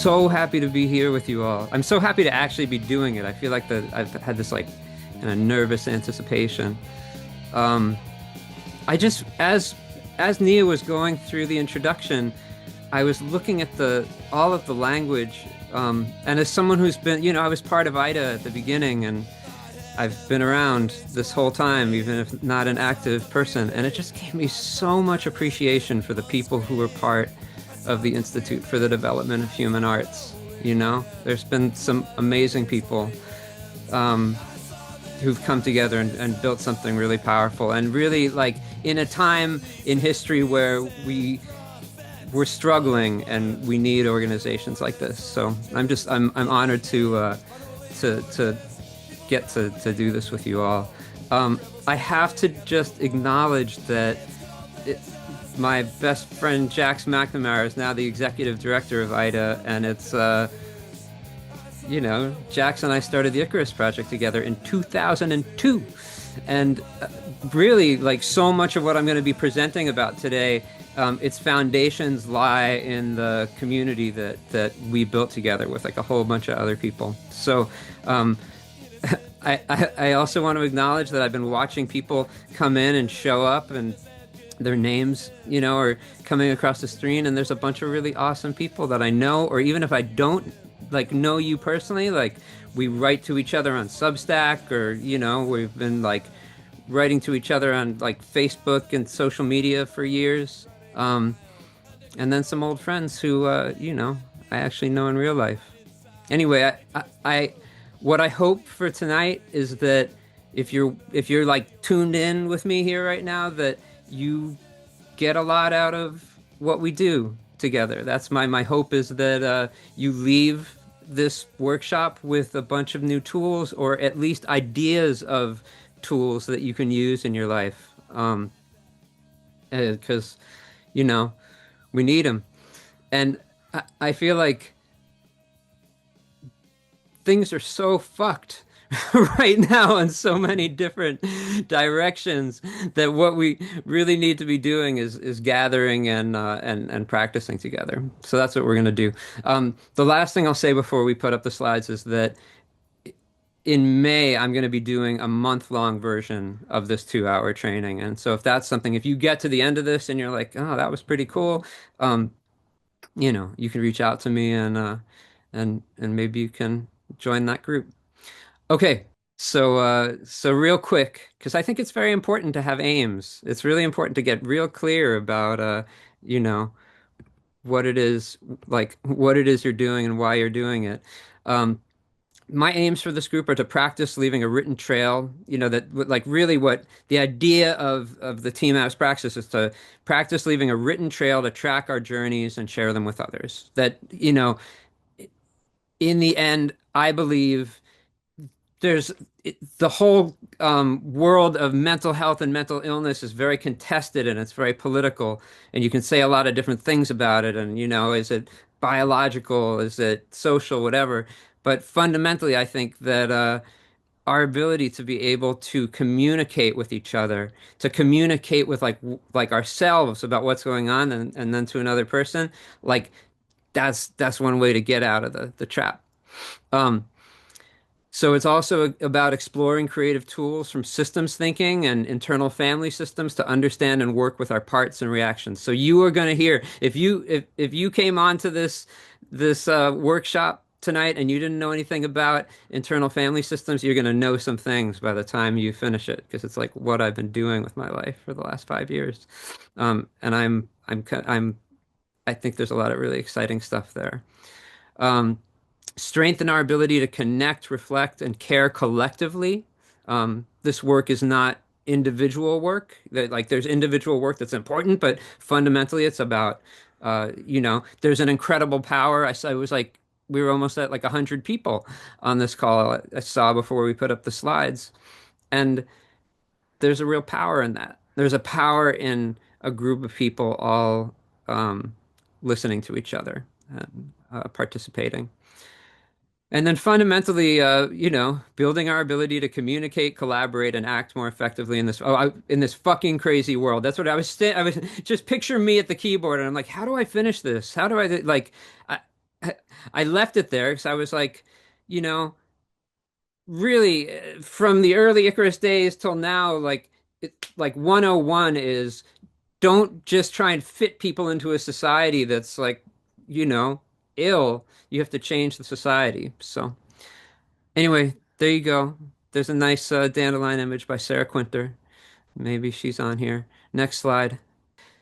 so happy to be here with you all. I'm so happy to actually be doing it. I feel like that I've had this like kind of nervous anticipation. Um, I just as Nia was going through the introduction, I was looking at the all of the language, and as someone who's been, I was part of IDA at the beginning, and I've been around this whole time, even if not an active person, and it just gave me so much appreciation for the people who were part of the Institute for the Development of Human Arts. There's been some amazing people um, who've come together and built something really powerful, and really like in a time in history where we're struggling and we need organizations like this. So I'm honored to get to do this with you all. I have to just acknowledge that my best friend Jax McNamara is now the executive director of IDA, and it's Jax and I started the Icarus Project together in 2002, and really, like so much of what I'm going to be presenting about today, its foundations lie in the community that we built together with like a whole bunch of other people. So. I also want to acknowledge that I've been watching people come in and show up, and their names, are coming across the screen, and there's a bunch of really awesome people that I know, or even if I don't like know you personally, like we write to each other on Substack, or we've been like writing to each other on like Facebook and social media for years. And then some old friends who I actually know in real life. Anyway, I what I hope for tonight is that if you're like tuned in with me here right now, that you get a lot out of what we do together. That's my hope, is that you leave this workshop with a bunch of new tools, or at least ideas of tools that you can use in your life. Because we need them, and I feel like things are so fucked right now in so many different directions, that what we really need to be doing is gathering and practicing together. So that's what we're going to do. The last thing I'll say before we put up the slides is that in May, I'm going to be doing a month-long version of this 2-hour training. And so if you get to the end of this and you're like, oh, that was pretty cool, you can reach out to me, and maybe you can join that group. Okay, so real quick, because I think it's very important to have aims. It's really important to get real clear about you know, what it is, you're doing and why you're doing it. Um, my aims for this group are to practice leaving a written trail. That like really what the idea of the team apps practice is, to practice leaving a written trail to track our journeys and share them with others. That, in the end, I believe there's the whole world of mental health and mental illness is very contested, and it's very political, and you can say a lot of different things about it. And is it biological, is it social, whatever. But fundamentally, I think that our ability to be able to communicate with each other, to communicate with like ourselves about what's going on, and then to another person, like that's one way to get out of the trap. Um, so it's also about exploring creative tools from systems thinking and internal family systems to understand and work with our parts and reactions. So you are going to hear, if you came onto this workshop tonight and you didn't know anything about internal family systems, you're going to know some things by the time you finish it, because it's like what I've been doing with my life for the last 5 years. And I think there's a lot of really exciting stuff there. Um, Strengthen our ability to connect, reflect, and care collectively. This work is not individual work. There's individual work that's important, but fundamentally it's about, there's an incredible power. I saw it was like we were almost at like 100 people on this call. I saw before we put up the slides, and there's a real power in that. There's a power in a group of people all listening to each other and participating. And then fundamentally, building our ability to communicate, collaborate, and act more effectively in this fucking crazy world. That's what I was just picture me at the keyboard, and I'm like, how do I finish this? How do I like? I left it there because I was like, you know, really from the early Icarus days till now, like 101 is don't just try and fit people into a society that's like, you know, ill. You have to change the society. So anyway, there you go. There's a nice dandelion image by Sarah Quinter. Maybe she's on here. Next slide.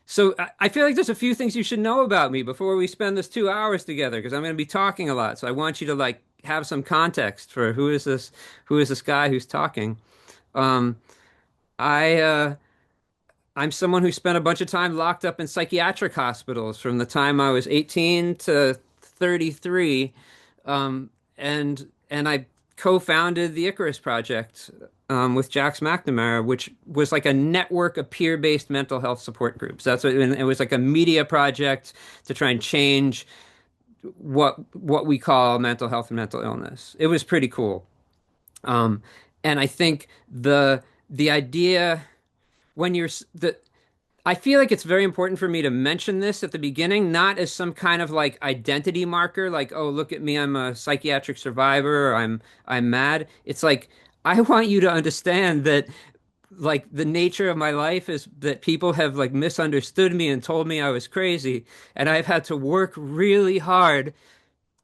So I feel like there's a few things you should know about me before we spend this 2 hours together because I'm going to be talking a lot. So I want you to like have some context for who is this guy who's talking. Um, I I'm someone who spent a bunch of time locked up in psychiatric hospitals from the time I was 18 to 33. And I co-founded the Icarus Project with Jax McNamara, which was like a network of peer-based mental health support groups. That's what, and it was like a media project to try and change what we call mental health and mental illness. It was pretty cool. Um, and I think the idea when you're the I feel like it's very important for me to mention this at the beginning, not as some kind of like identity marker, like, oh, look at me, I'm a psychiatric survivor, or I'm mad. It's like I want you to understand that like the nature of my life is that people have like misunderstood me and told me I was crazy, and I've had to work really hard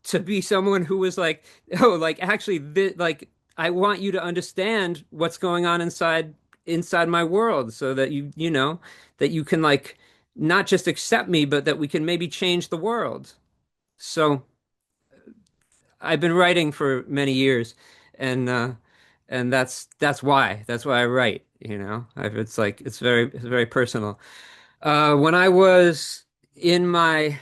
to be someone who was like, oh, like actually, like I want you to understand what's going on inside my world, so that you know that you can like not just accept me, but that we can maybe change the world. So I've been writing for many years, and that's why I write. You know, it's like it's very personal. When I was in my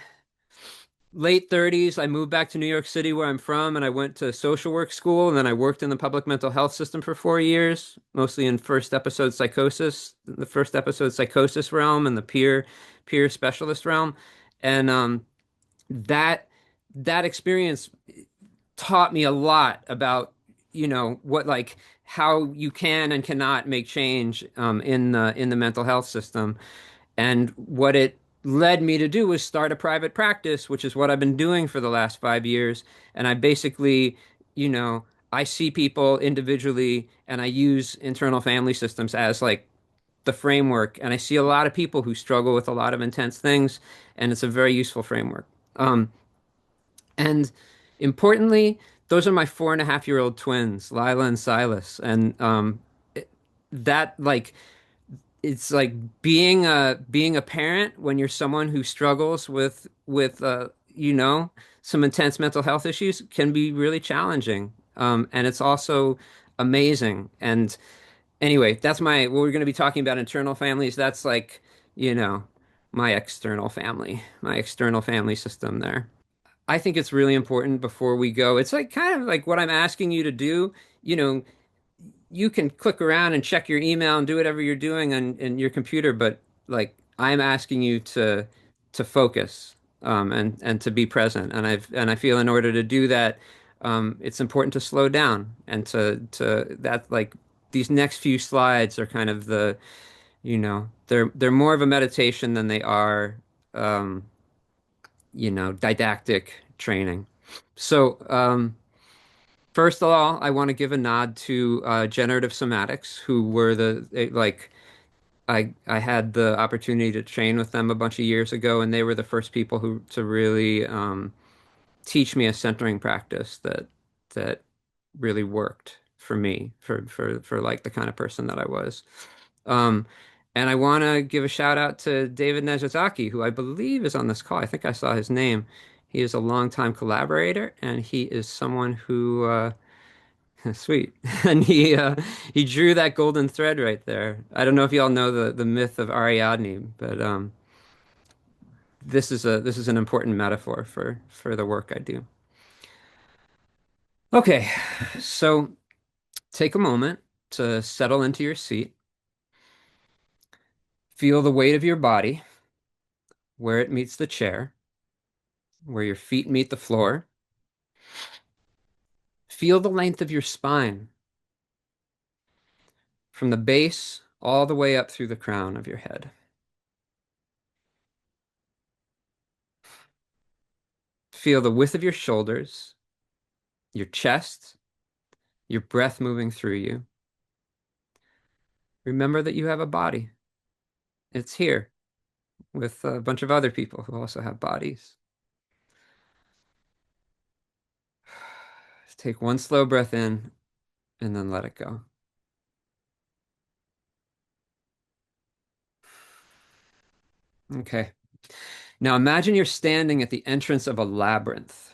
late 30s, I moved back to New York City where I'm from, and I went to social work school, and then I worked in the public mental health system for 4 years, mostly in the first episode psychosis realm and the peer specialist realm. And that that experience taught me a lot about, you know, what like how you can and cannot make change in the mental health system. And what it led me to do was start a private practice, which is what I've been doing for the last 5 years. And I basically, you know, I see people individually and I use internal family systems as like the framework. And I see a lot of people who struggle with a lot of intense things, and it's a very useful framework. And importantly, those are my 4.5-year-old twins, Lila and Silas. And that like it's like being a parent when you're someone who struggles with you know, some intense mental health issues can be really challenging. And it's also amazing. And anyway, that's my what we're going to be talking about internal families. That's like, you know, my external family system there. I think it's really important before we go. It's like kind of like what I'm asking you to do. You know, you can click around and check your email and do whatever you're doing on your computer, but like I'm asking you to focus and to be present. And I feel in order to do that, it's important to slow down and to that like these next few slides are kind of the, you know, they're more of a meditation than they are you know, didactic training. So, first of all, I want to give a nod to generative somatics, who were like I had the opportunity to train with them a bunch of years ago, and they were the first people who to really teach me a centering practice that really worked for me for like the kind of person that I was. Um, and I want to give a shout out to David Nezhazaki, who I believe is on this call. I think I saw his name. He is a longtime collaborator, and he is someone who sweet. And he drew that golden thread right there. I don't know if y'all know the myth of Ariadne, but this is an important metaphor for the work I do. Okay, so take a moment to settle into your seat. Feel the weight of your body where it meets the chair, where your feet meet the floor. Feel the length of your spine from the base all the way up through the crown of your head. feel the width of your shoulders, your chest, your breath moving through you. Remember that you have a body. It's here with a bunch of other people who also have bodies. Take one slow breath in and then let it go. Okay. Now imagine you're standing at the entrance of a labyrinth,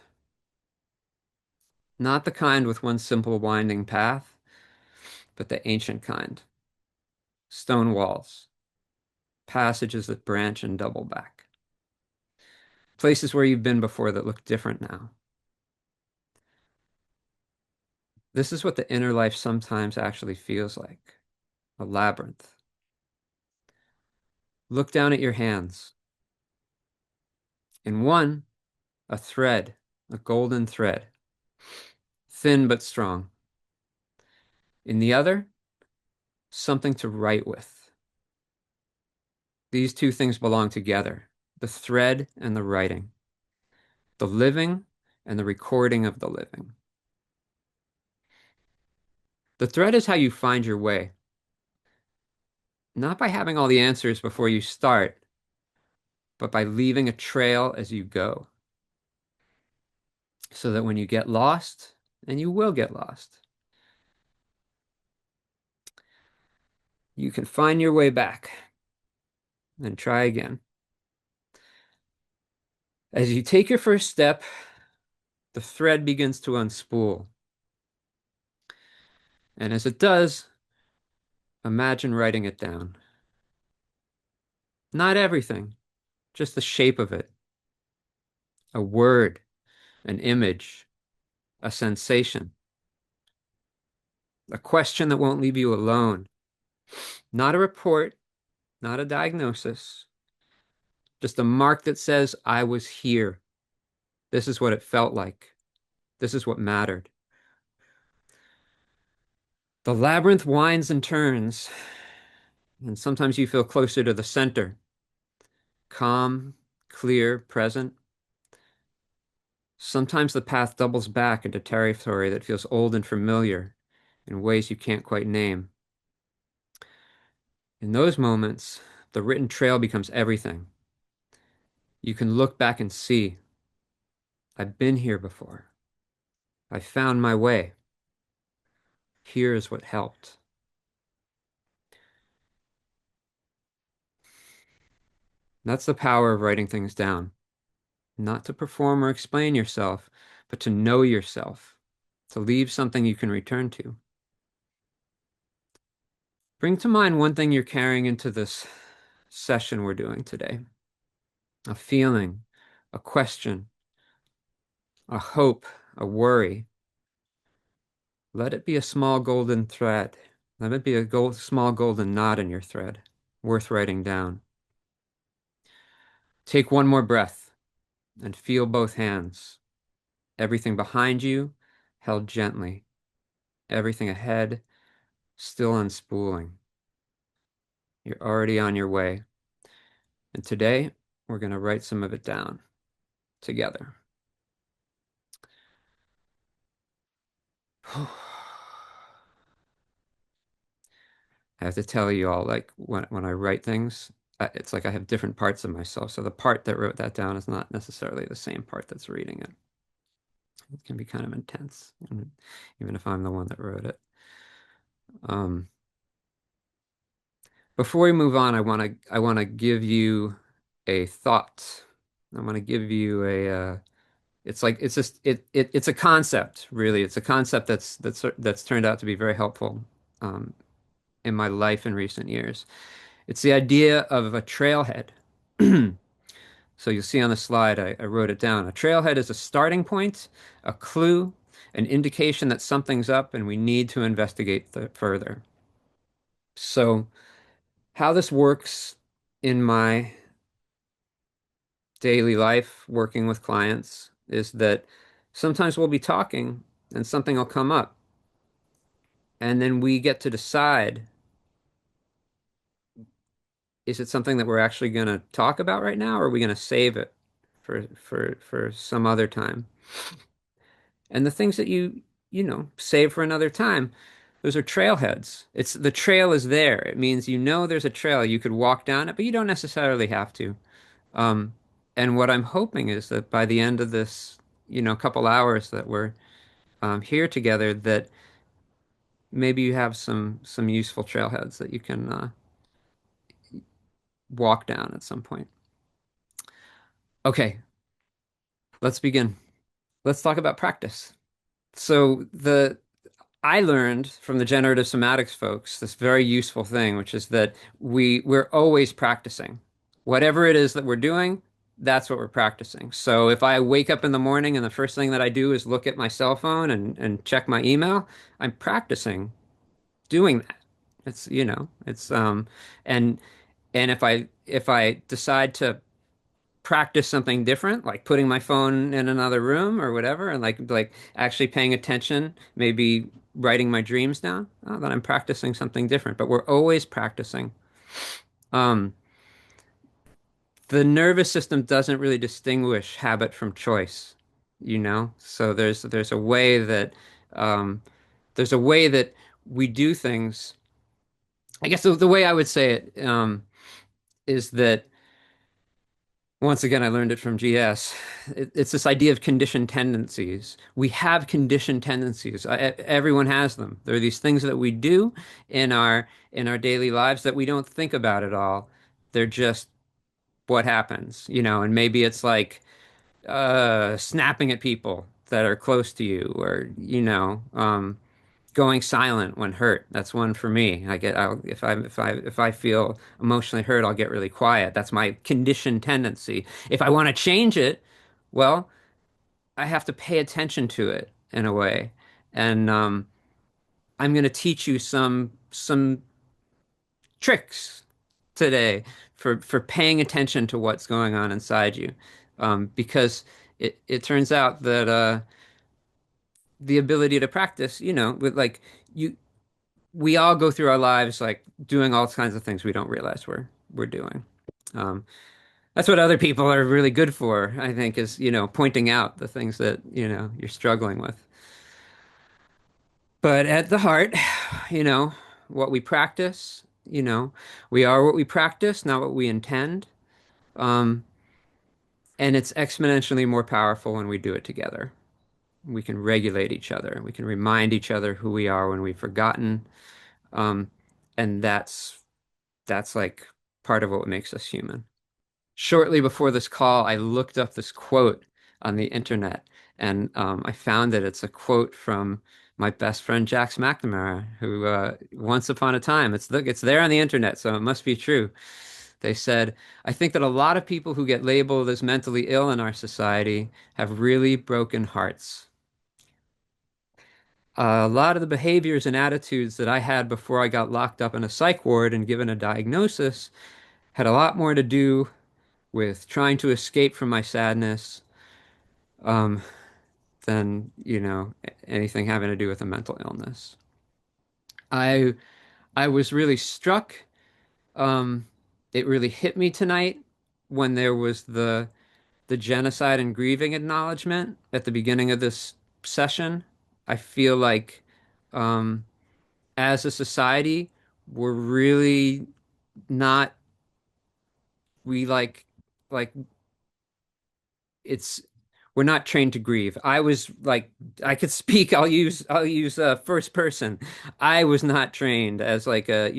not the kind with one simple winding path, but the ancient kind. Stone walls, passages that branch and double back, places where you've been before that look different now. This is what the inner life sometimes actually feels like, a labyrinth. Look down at your hands. In one, a thread, a golden thread, thin but strong. In the other, something to write with. These two things belong together, the thread and the writing, the living and the recording of the living. The thread is how you find your way, not by having all the answers before you start, but by leaving a trail as you go, so that when you get lost, and you will get lost, you can find your way back and try again. As you take your first step, the thread begins to unspool. And as it does, imagine writing it down. Not everything, just the shape of it. A word, an image, a sensation, a question that won't leave you alone. Not a report, not a diagnosis, just a mark that says, I was here. This is what it felt like. This is what mattered. The labyrinth winds and turns, and sometimes you feel closer to the center, calm, clear, present. Sometimes the path doubles back into territory that feels old and familiar in ways you can't quite name. In those moments, the written trail becomes everything. You can look back and see, I've been here before. I found my way. Here is what helped. That's the power of writing things down. Not to perform or explain yourself, but to know yourself, to leave something you can return to. Bring to mind one thing you're carrying into this session we're doing today. A feeling, a question, a hope, a worry. Let it be a small golden thread. Let it be a small golden knot in your thread, worth writing down. Take one more breath and feel both hands. Everything behind you held gently. Everything ahead still unspooling. You're already on your way. And today, we're going to write some of it down together. I have to tell you all, like when I write things, it's like I have different parts of myself. So the part that wrote that down is not necessarily the same part that's reading it. It can be kind of intense, even if I'm the one that wrote it. Um, Before we move on, I want to give you a thought. I want to give you it's like it's just it's a concept, really. It's a concept that's turned out to be very helpful um, in my life in recent years. It's the idea of a trailhead. So you'll see on the slide, I wrote it down. A trailhead is a starting point, a clue, an indication that something's up and we need to investigate further. So how this works in my daily life working with clients is that sometimes we'll be talking and something will come up. And then we get to decide, is it something that we're actually going to talk about right now, or are we going to save it? for some other time. And the things that save for another time, those are trailheads. It's the trail is there. It means there's a trail. You could walk down it, but you don't necessarily have to. Um, and what I'm hoping is that by the end of this, couple hours that we're here together, that maybe you have some useful trailheads that you can walk down at some point. Okay, let's begin. Let's talk about practice. So the I learned from the generative somatics folks this very useful thing, which is that we're always practicing. Whatever it is that we're doing, that's what we're practicing. So if I wake up in the morning and the first thing that I do is look at my cell phone and check my email, I'm practicing doing that. It's and if I decide to practice something different, like putting my phone in another room or whatever, and like actually paying attention, maybe writing my dreams down, then I'm practicing something different. But we're always practicing. Um, the nervous system doesn't really distinguish habit from choice, So there's a way that um, there's a way that we do things. I guess the way I would say it is that once again, I learned it from GS. It's this idea of conditioned tendencies. We have conditioned tendencies. Everyone has them. There are these things that we do in our daily lives that we don't think about at all. They're just what happens, and maybe it's like snapping at people that are close to you, or going silent when hurt. That's one for me. If I feel emotionally hurt, I'll get really quiet. That's my conditioned tendency. If I want to change it, well, I have to pay attention to it in a way. And I'm going to teach you some tricks today for paying attention to what's going on inside you, because it turns out that the ability to practice, with like you we all go through our lives like doing all kinds of things we don't realize we're doing. Um, that's what other people are really good for, I think, is, pointing out the things that, you're struggling with. But at the heart, you know, what we practice, we are what we practice, not what we intend. Um, and it's exponentially more powerful when we do it together. We can regulate each other. We can remind each other who we are when we've forgotten. Um, and that's like part of what makes us human. Shortly before this call, I looked up this quote on the internet, and I found that it's a quote from my best friend Jax McNamara, who once upon a time, it's there on the internet, so it must be true. They said, "I think that a lot of people who get labeled as mentally ill in our society have really broken hearts. A lot of the behaviors and attitudes that I had before I got locked up in a psych ward and given a diagnosis had a lot more to do with trying to escape from my sadness um, than, anything having to do with a mental illness. I I was really struck. Um, it really hit me tonight when there was the genocide and grieving acknowledgement at the beginning of this session. I feel like um, as a society, we're really not we like it's we're not trained to grieve. I was like I could speak. I'll use first person. I was not trained as like a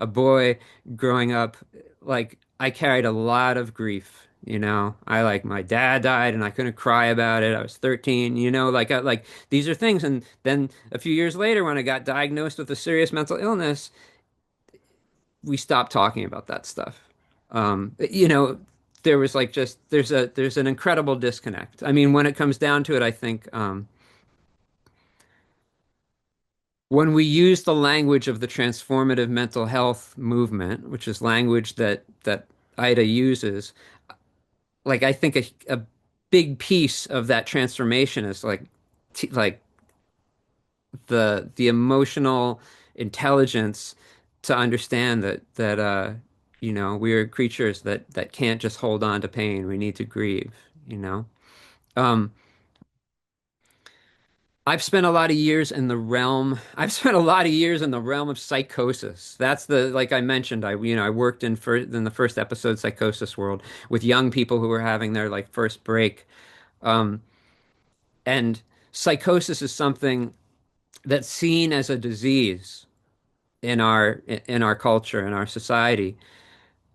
boy growing up. Like I carried a lot of grief. I like my dad died and I couldn't cry about it. I was 13. Like these are things. And then a few years later, when I got diagnosed with a serious mental illness, we stopped talking about that stuff. There was like just there's an incredible disconnect. I mean, when it comes down to it, I think when we use the language of the transformative mental health movement, which is language that IDA uses, like I think a big piece of that transformation is like the emotional intelligence to understand that we're creatures that can't just hold on to pain. We need to grieve. you know. Um, I've spent a lot of years in the realm of psychosis. That's like I mentioned, I worked in the first episode psychosis world with young people who were having their like first break. Um, and psychosis is something that's seen as a disease in our culture, in our society.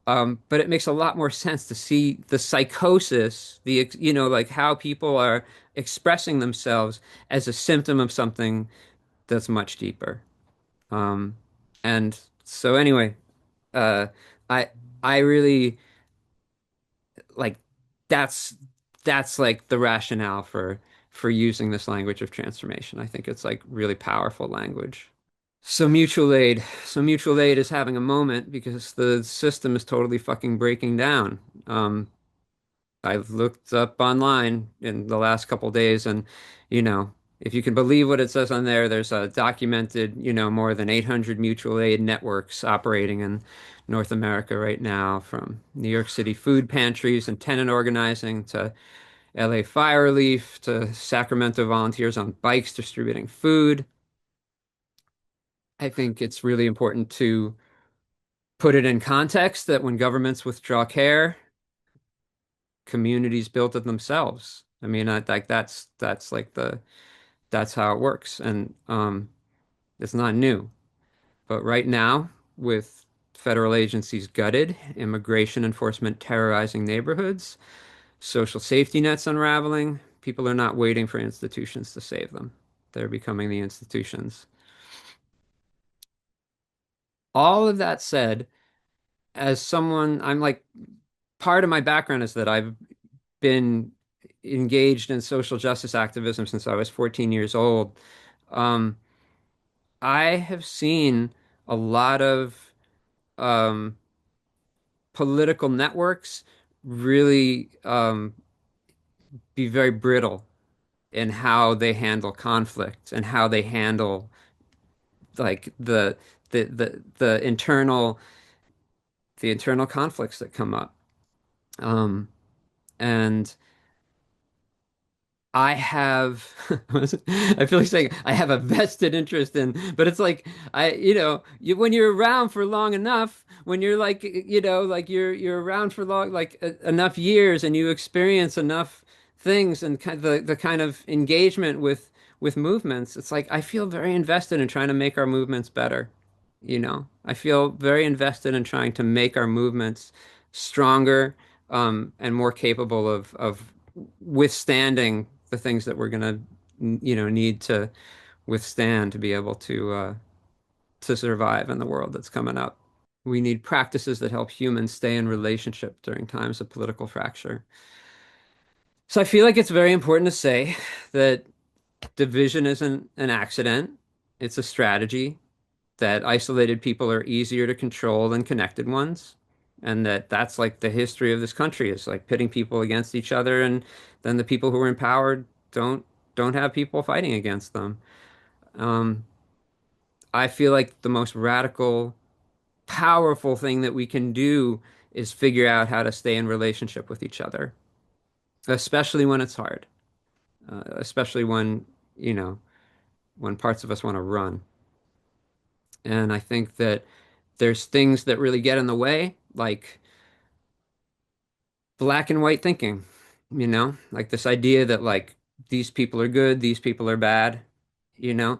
But it makes a lot more sense to see the psychosis, like how people are expressing themselves as a symptom of something that's much deeper. Um, and so anyway, uh, I I really like that's that's like the rationale for using this language of transformation. I think it's like really powerful language. So mutual aid is having a moment because the system is totally fucking breaking down. Um, I've looked up online in the last couple days, and you know, if you can believe what it says on there, there's a documented, more than 800 mutual aid networks operating in North America right now, from New York City food pantries and tenant organizing to LA fire relief to Sacramento volunteers on bikes distributing food. I think it's really important to put it in context that when governments withdraw care, communities build it themselves. I mean, like that's like that's how it works, and it's not new. But right now, with federal agencies gutted, immigration enforcement terrorizing neighborhoods, social safety nets unraveling, people are not waiting for institutions to save them. They're becoming the institutions. All of that said, as someone, I'm like, part of my background is that I've been engaged in social justice activism since I was 14 years old. Um, I have seen a lot of um, political networks really be very brittle in how they handle conflict and how they handle like the internal conflicts that come up. Um, and I have, I feel like saying I have a vested interest in, but it's like when you're around for long enough, when you're like, like you're around for long, like enough years, and you experience enough things and kind of the kind of engagement with movements, it's like I feel very invested in trying to make our movements better. I feel very invested in trying to make our movements stronger, and more capable of withstanding the things that we're gonna, need to withstand to be able to survive in the world that's coming up. We need practices that help humans stay in relationship during times of political fracture. So I feel like it's very important to say that division isn't an accident. It's a strategy, that isolated people are easier to control than connected ones, and that's like the history of this country, is like pitting people against each other, and then the people who are empowered don't have people fighting against them. Um, I feel like the most radical, powerful thing that we can do is figure out how to stay in relationship with each other, especially when it's hard, especially you know, when parts of us want to run. And I think that there's things that really get in the way, like black and white thinking, like this idea that like these people are good, these people are bad.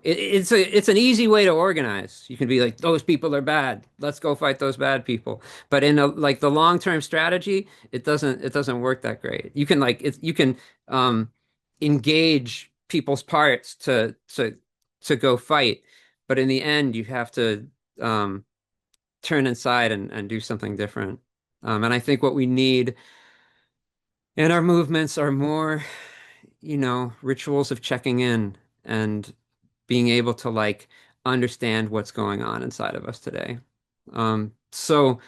It's an easy way to organize. You can be like, those people are bad. Let's go fight those bad people. But in like the long-term strategy, it doesn't work that great. You can um engage people's parts to go fight, but in the end you have to um turn inside and do something different. And I think what we need in our movements are more, rituals of checking in and being able to like understand what's going on inside of us today. So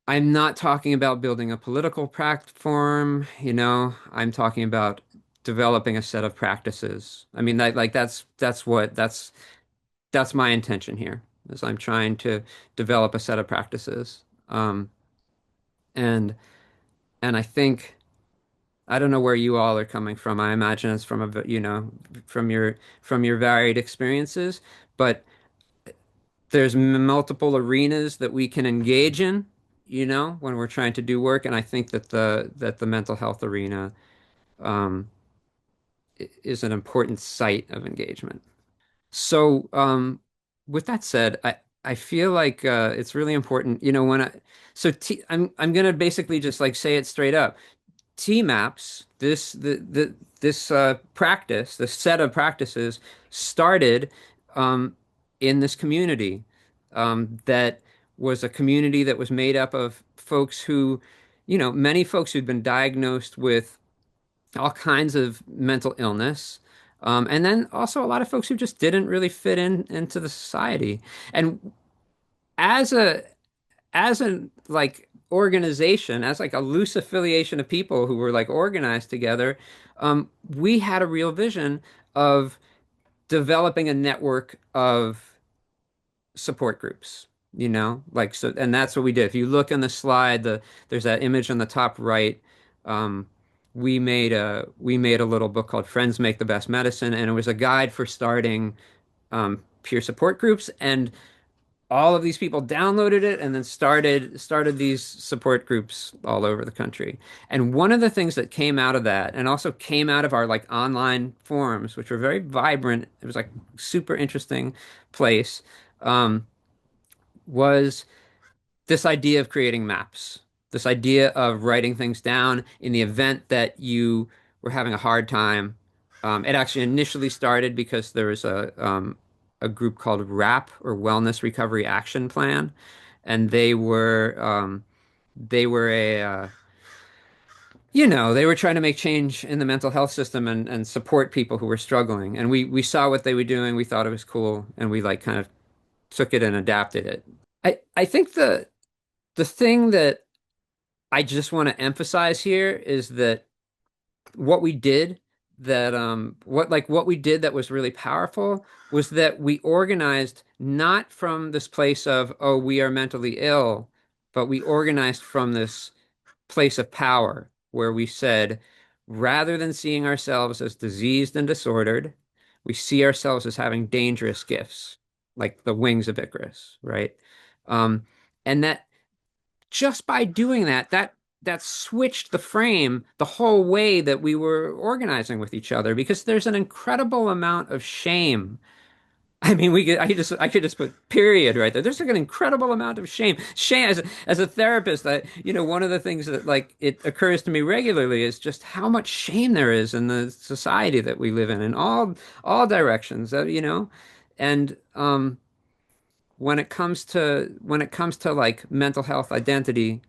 I'm not talking about building a political platform, I'm talking about developing a set of practices. I mean, that's my intention here, is I'm trying to develop a set of practices. And and I think I don't know where you all are coming from. I imagine it's from from your varied experiences, but there's multiple arenas that we can engage in, when we're trying to do work, and I think that the mental health arena um, is an important site of engagement. So, with that said, I feel like it's really important, when I'm gonna basically just like say it straight up. TMAPS, this practice, this set of practices started um, in this community that was a community that was made up of folks who, many folks who'd been diagnosed with all kinds of mental illness. And then also a lot of folks who just didn't really fit into the society. And as a as an like organization, as like a loose affiliation of people who were like organized together, we had a real vision of developing a network of support groups, like so, and that's what we did. If you look in the slide, there's that image on the top right. Um, we made a little book called Friends Make the Best Medicine, and it was a guide for starting peer support groups. And all of these people downloaded it and then started these support groups all over the country. And one of the things that came out of that, and also came out of our like online forums, which were very vibrant, it was like super interesting place, um, was this idea of creating maps, this idea of writing things down in the event that you were having a hard time. It actually initially started because there was a group called RAP, or Wellness Recovery Action Plan, and they were they were trying to make change in the mental health system and support people who were struggling. And we saw what they were doing, we thought it was cool, and we like kind of took it and adapted it. I think the thing that I just want to emphasize here is that what we did what we did that was really powerful was that we organized not from this place of, oh, we are mentally ill, but we organized from this place of power where we said, rather than seeing ourselves as diseased and disordered, we see ourselves as having dangerous gifts, like the wings of Icarus, right? And that just by doing that switched the frame, the whole way that we were organizing with each other, because there's an incredible amount of shame. I mean, I could just put period right there. There's like an incredible amount of shame. Shame as a therapist, one of the things that like it occurs to me regularly is just how much shame there is in the society that we live in all directions, and when it comes to like mental health identity,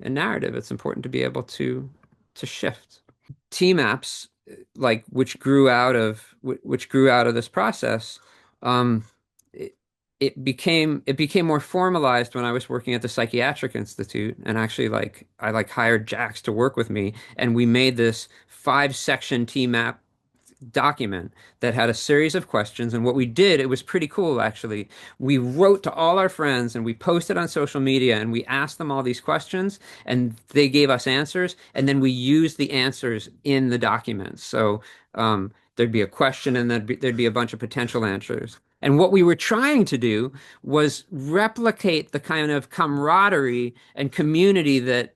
and narrative, it's important to be able to shift. TMAPS, like which grew out of this process, um, it, it became more formalized when I was working at the Psychiatric Institute, and actually like I like hired Jax to work with me, and we made this 5-section TMAP document that had a series of questions. And what we did, it was pretty cool actually. We wrote to all our friends and we posted on social media and we asked them all these questions and they gave us answers. And then we used the answers in the documents. So there'd be a question and there'd be a bunch of potential answers. And what we were trying to do was replicate the kind of camaraderie and community that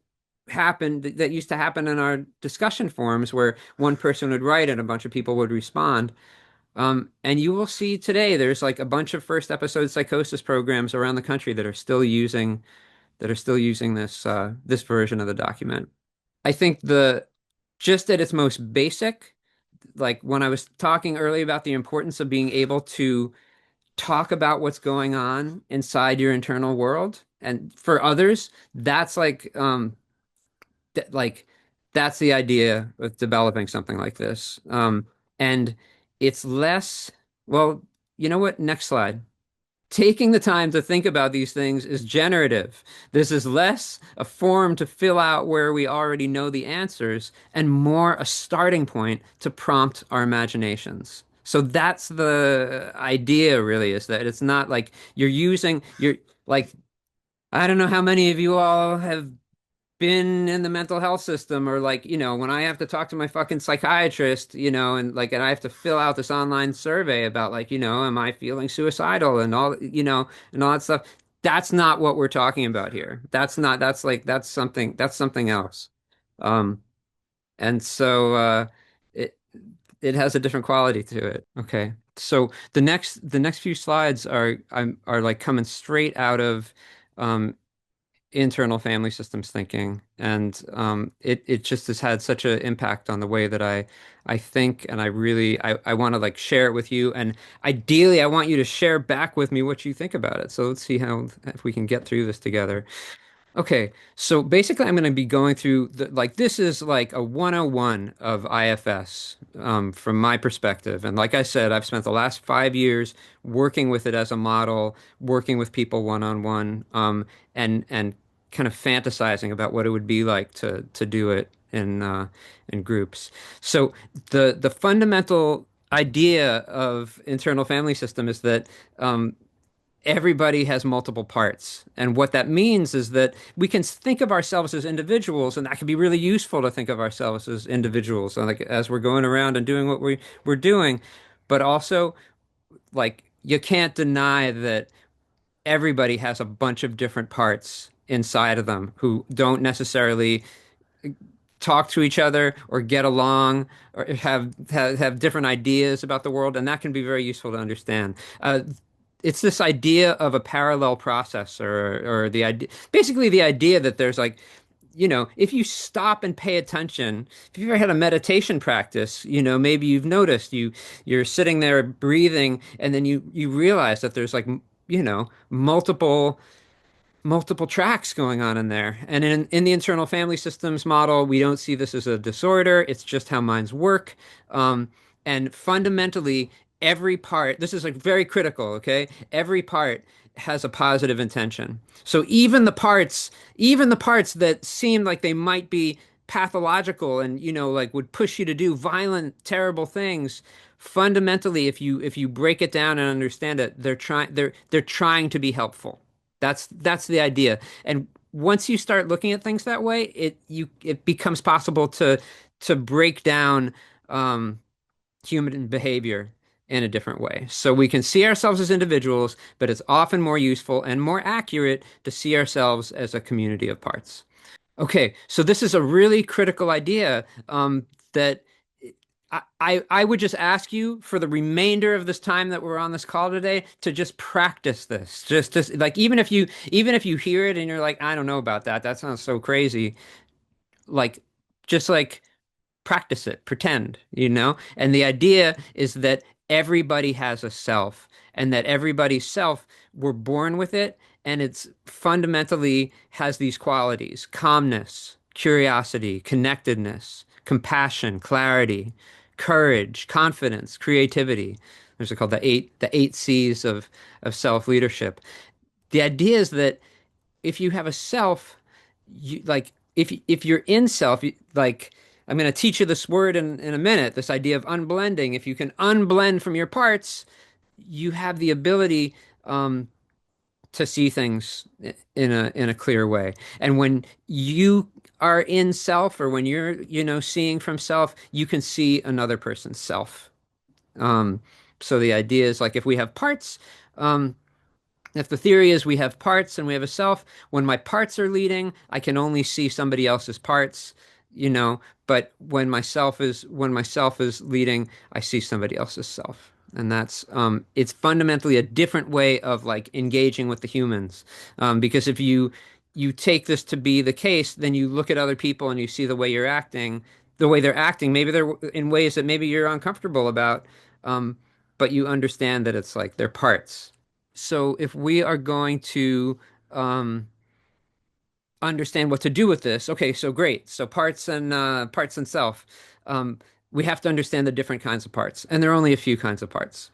used to happen in our discussion forums, where one person would write and a bunch of people would respond. And you will see today there's like a bunch of first episode psychosis programs around the country that are still using this version of the document. I think the just at its most basic, like when I was talking earlier about the importance of being able to talk about what's going on inside your internal world, and for others, that's like that's the idea of developing something like this. And it's less, well, you know what? Next slide. Taking the time to think about these things is generative. This is less a form to fill out where we already know the answers and more a starting point to prompt our imaginations. So that's the idea, really, is that it's not like you're like, I don't know how many of you all have been in the mental health system, or like, when I have to talk to my fucking psychiatrist, and I have to fill out this online survey about like, am I feeling suicidal and all, and all that stuff. That's not what we're talking about here. That's not, that's like, that's something else. Um, and so, it, it has a different quality to it. Okay. So the next few slides are like coming straight out of, um, internal family systems thinking, and it just has had such an impact on the way that I think, and I want to like share it with you, and ideally I want you to share back with me what you think about it. So let's see how if we can get through this together. Okay, so basically, I'm going to be going through like this is like a 101 of IFS, from my perspective. And like I said, I've spent the last 5 years working with it as a model, working with people one on one, and kind of fantasizing about what it would be like to do it in groups. So the fundamental idea of internal family system is that, everybody has multiple parts. And what that means is that we can think of ourselves as individuals, and that can be really useful to think of ourselves as individuals, and like as we're going around and doing what we're doing. But also, like, you can't deny that everybody has a bunch of different parts inside of them who don't necessarily talk to each other or get along or have different ideas about the world, and that can be very useful to understand. It's this idea of a parallel process, or the idea, basically the idea that there's like, if you stop and pay attention, if you've ever had a meditation practice, maybe you've noticed you're sitting there breathing, and then you realize that there's like, multiple tracks going on in there. And in the internal family systems model, we don't see this as a disorder. It's just how minds work. Um, and fundamentally, every part, this is like very critical, okay? Every part has a positive intention. So even the parts that seem like they might be pathological and, like would push you to do violent, terrible things, fundamentally, if you break it down and understand it, they're trying to be helpful. That's the idea. And once you start looking at things that way, it becomes possible to break down, um, human behavior in a different way. So we can see ourselves as individuals, but it's often more useful and more accurate to see ourselves as a community of parts. Okay, so this is a really critical idea, that I would just ask you for the remainder of this time that we're on this call today to just practice this. Just like, even if you hear it and you're like, I don't know about that. That sounds so crazy. Like, just like practice it, pretend. And the idea is that everybody has a self, and that everybody's self, we're born with it, and it's fundamentally has these qualities: calmness, curiosity, connectedness, compassion, clarity, courage, confidence, creativity. Those are called the eight C's of self-leadership. The idea is that if you have a self, you like if you're in self, like, I'm going to teach you this word in a minute, this idea of unblending. If you can unblend from your parts, you have the ability, to see things in a clear way. And when you are in self, or when you're, seeing from self, you can see another person's self. Um, so the idea is like, if we have parts, um, if the theory is we have parts and we have a self, when my parts are leading, I can only see somebody else's parts, but when myself is leading, I see somebody else's self. And it's fundamentally a different way of like engaging with the humans. Because if you take this to be the case, then you look at other people and you see the way they're acting, maybe they're in ways that maybe you're uncomfortable about, um, but you understand that it's like they're parts. So if we are going to, um, understand what to do with this, okay, so great. So parts and self. Um, we have to understand the different kinds of parts, and there are only a few kinds of parts.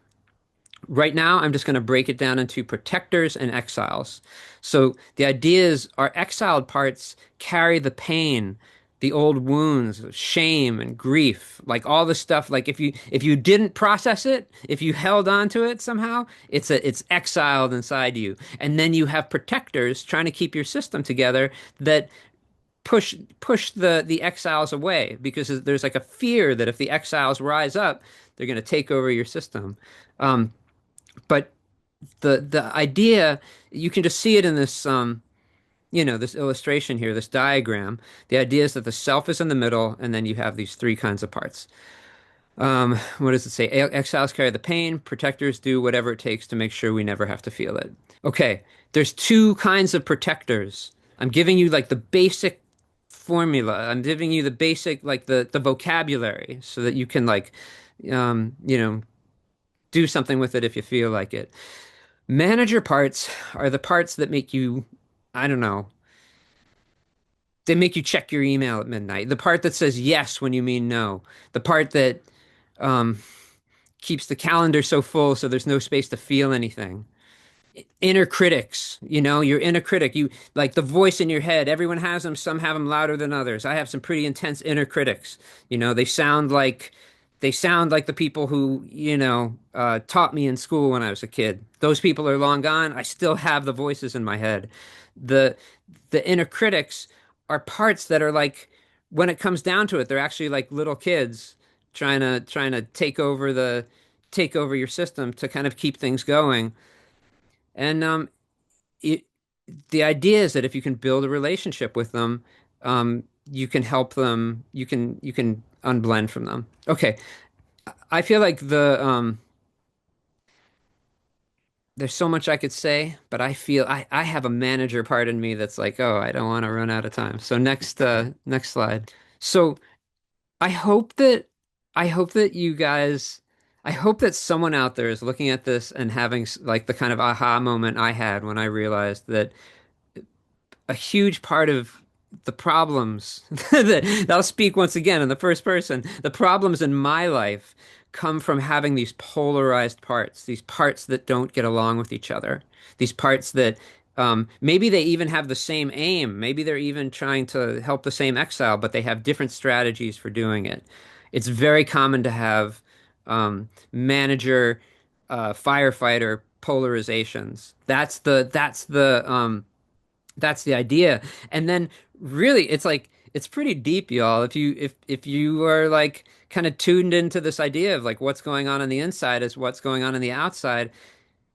Right now, I'm just going to break it down into protectors and exiles. So the idea is our exiled parts carry the pain, the old wounds, shame and grief, like all the stuff. Like if you didn't process it, if you held on to it somehow, it's exiled inside you. And then you have protectors trying to keep your system together that push the exiles away because there's like a fear that if the exiles rise up, they're going to take over your system. Um, but the idea, you can just see it in this this illustration here, this diagram. The idea is that the self is in the middle, and then you have these three kinds of parts. What does it say? Exiles carry the pain, protectors do whatever it takes to make sure we never have to feel it. Okay, there's two kinds of protectors. I'm giving you like the basic formula. I'm giving you the basic, like the vocabulary so that you can like, um, you know, do something with it if you feel like it. Manager parts are the parts that make you, I don't know, they make you check your email at midnight. The part that says yes when you mean no. The part that um, keeps the calendar so full so there's no space to feel anything. Inner critics, your inner critic, you like the voice in your head. Everyone has them. Some have them louder than others. I have some pretty intense inner critics. They sound like the people who, taught me in school when I was a kid. Those people are long gone. I still have the voices in my head. The the inner critics are parts that are like, when it comes down to it, they're actually like little kids trying to take over your system to kind of keep things going. And it, the idea is that if you can build a relationship with them, you can help them. You can unblend from them. Okay, I feel like there's so much I could say, but I feel I have a manager part in me that's like, oh, I don't want to run out of time. So next slide. So I hope that I hope that you guys I hope that someone out there is looking at this and having like the kind of aha moment I had when I realized that a huge part of the problems that I'll speak once again in the first person, the problems in my life come from having these polarized parts, these parts that don't get along with each other, these parts that maybe they even have the same aim. Maybe they're even trying to help the same exile, but they have different strategies for doing it. It's very common to have manager, firefighter polarizations. That's the idea. And then really it's like it's pretty deep, y'all. If you are like kind of tuned into this idea of like what's going on the inside is what's going on the outside,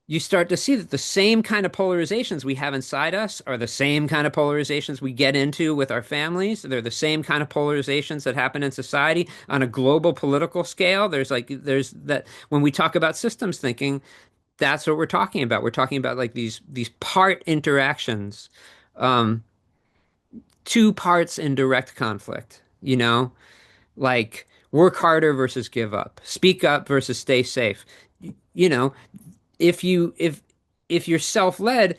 you start to see that the same kind of polarizations we have inside us are the same kind of polarizations we get into with our families. They're the same kind of polarizations that happen in society on a global political scale. There's that when we talk about systems thinking, that's what we're talking about. We're talking about like these part interactions, um, two parts in direct conflict, like work harder versus give up, speak up versus stay safe. You know, if you're self-led,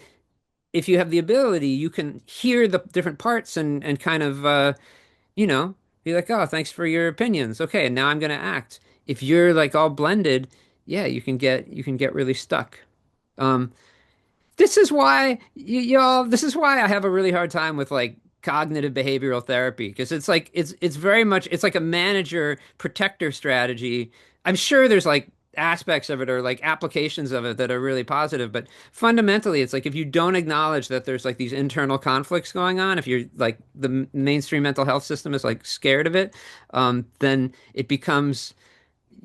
if you have the ability, you can hear the different parts and kind of you know, be like, oh, thanks for your opinions. Okay, and now I'm gonna act. If you're like all blended, yeah, you can get really stuck. Um, This is why y'all, this is why I have a really hard time with like cognitive behavioral therapy because it's like it's very much it's like a manager protector strategy. I'm sure there's like aspects of it or like applications of it that are really positive, but fundamentally it's like if you don't acknowledge that there's like these internal conflicts going on, if you're like the mainstream mental health system is like scared of it, then it becomes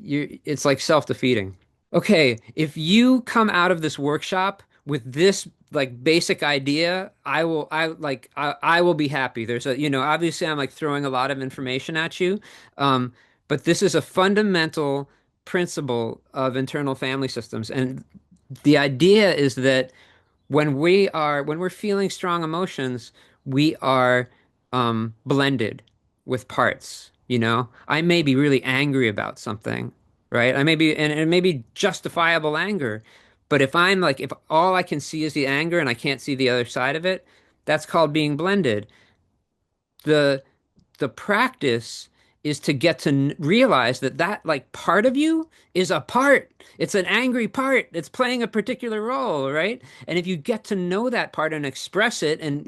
it's like self-defeating. Okay, if you come out of this workshop with this like basic idea, I will be happy. Obviously I'm like throwing a lot of information at you, um, but this is a fundamental principle of internal family systems, and the idea is that when we're feeling strong emotions, we are blended with parts. I may be really angry about something, right? I may be, and it may be justifiable anger, but if all I can see is the anger and I can't see the other side of it, that's called being blended. The the practice is to get to realize that like part of you is a part. It's an angry part. It's playing a particular role, right? And if you get to know that part and express it, and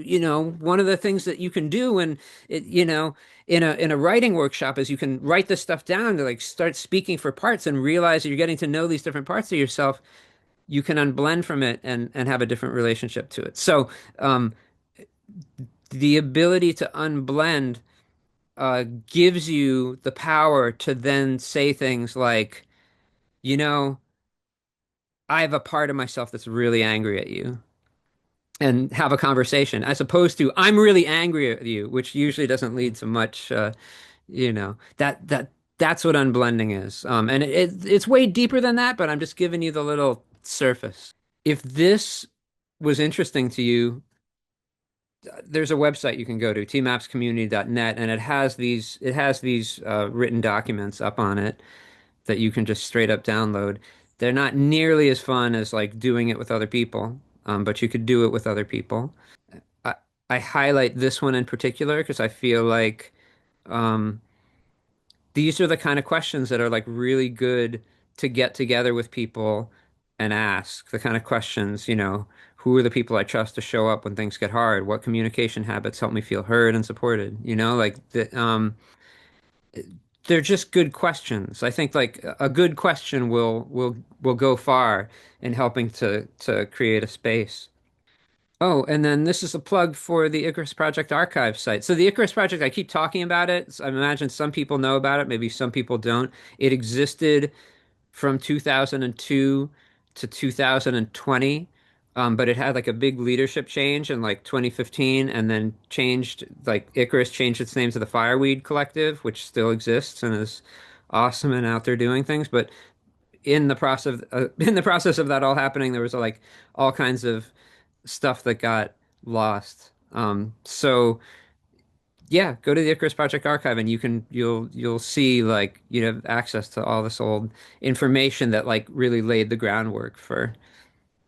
one of the things that you can do when it, in a writing workshop is you can write this stuff down to like start speaking for parts and realize that you're getting to know these different parts of yourself. You can unblend from it and have a different relationship to it. So, um, the ability to unblend gives you the power to then say things like, you know, I have a part of myself that's really angry at you, and have a conversation, as opposed to I'm really angry at you, which usually doesn't lead to much. That's what unblending is. And it's way deeper than that, but I'm just giving you the little surface. If this was interesting to you, there's a website you can go to, tmapscommunity.net, and it has these written documents up on it that you can just straight up download. They're not nearly as fun as like doing it with other people, but you could do it with other people. I, I highlight this one in particular because I feel like um, these are the kind of questions that are like really good to get together with people and ask. The kind of questions, who are the people I trust to show up when things get hard? What communication habits help me feel heard and supported? They're just good questions. I think like a good question will go far in helping to create a space. Oh, and then this is a plug for the Icarus Project archive site. So the Icarus Project, I keep talking about it. So I imagine some people know about it, maybe some people don't. It existed from 2002 to 2020, but it had like a big leadership change in like 2015, and then changed, like Icarus changed its name to the Fireweed Collective, which still exists and is awesome and out there doing things. But in the process of that all happening, there was like all kinds of stuff that got lost. So yeah, go to the Icarus Project archive and you'll see like you have access to all this old information that like really laid the groundwork for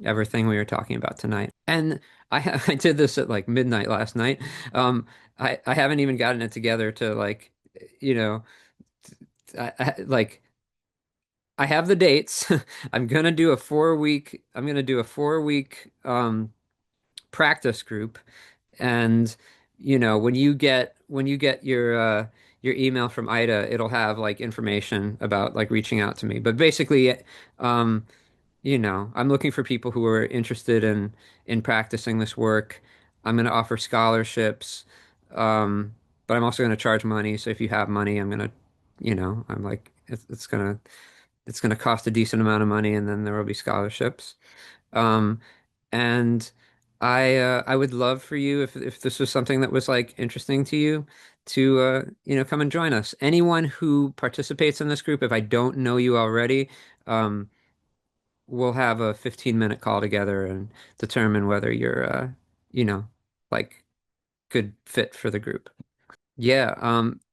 everything we were talking about tonight. And I did this at like midnight last night. I haven't even gotten it together to like, you know, like I have the dates. I'm gonna do a 4 week practice group. And when you get your email from IDA, it'll have like information about like reaching out to me. But basically, um, I'm looking for people who are interested in practicing this work. I'm going to offer scholarships, but I'm also going to charge money. So if you have money, I'm like it's gonna cost a decent amount of money, and then there will be scholarships. Um, and I would love for you, if this was something that was like interesting to you, to come and join us. Anyone who participates in this group, if I don't know you already, um, we'll have a 15-minute call together and determine whether you're you know like good fit for the group. Yeah.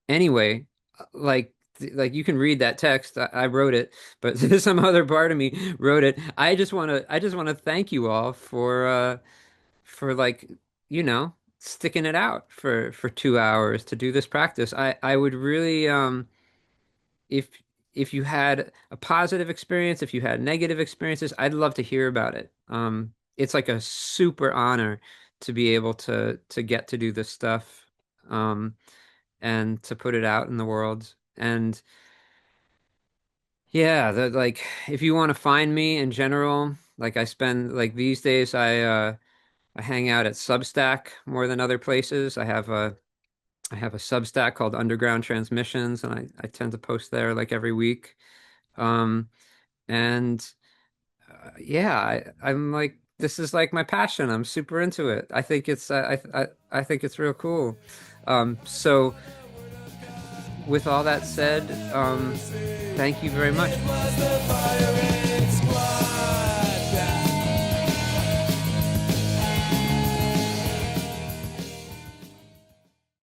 Anyway, like you can read that text. I wrote it, but some other part of me wrote it. I just want to thank you all for like, sticking it out for 2 hours to do this practice. I would really if if you had a positive experience, if you had negative experiences, I'd love to hear about it. It's like a super honor to be able to get to do this stuff. And to put it out in the world. And yeah, like if you want to find me in general, like I spend like these days I hang out at Substack more than other places. I have a Substack called Underground Transmissions, and I tend to post there like every week. Um and yeah, I'm like, this is like my passion. I'm super into it. I think it's I think it's real cool. So with all that said, thank you very much. It was the fire